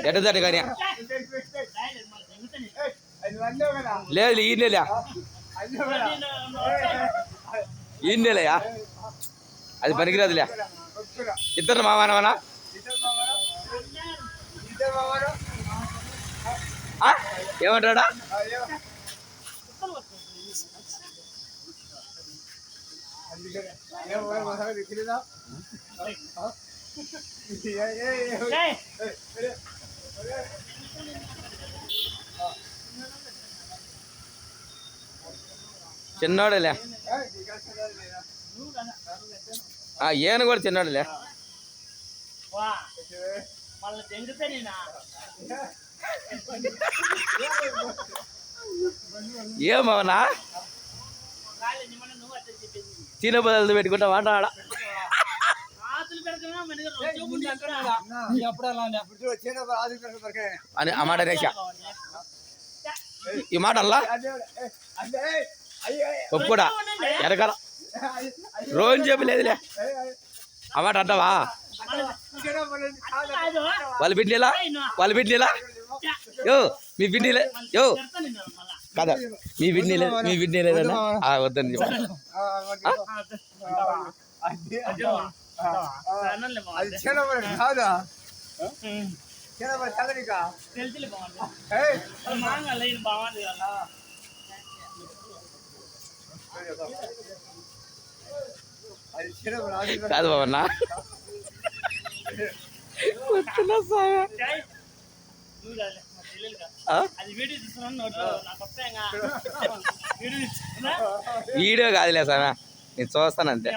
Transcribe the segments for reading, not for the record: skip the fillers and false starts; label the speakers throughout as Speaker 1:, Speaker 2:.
Speaker 1: ఎట్టదండి కానీ లేదు ఈ నెల అది పనికిరాదులే. ఇద్దరు మావానవనా ఏమంటాడా? చిన్నోడలే ఈయన కూడా చిన్నోడలే. ఏమవునా చిన్న బదులు పెట్టుకుంటా మాట్లాడ అని ఆ మాట రేష ఈ మాట అల్లా ఒప్పుకోడా ఎరకల రోజు చెప్పలేదులే ఆ మాట అంటావా? వాళ్ళు బిడ్డలేలా యో మీ బిడ్డలే యో కదా మీ బిడ్డలేదన్నా వద్దని చెప్ప కాదు బాబన్నా వీడియో కాదులే సార్ నేను చూస్తాను అంతే.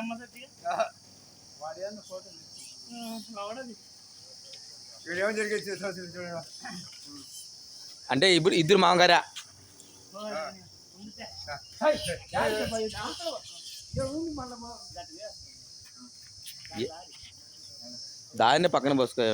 Speaker 1: అంటే ఇప్పుడు ఇద్దరు మామగారా దాన్ని పక్కన పోసుకో.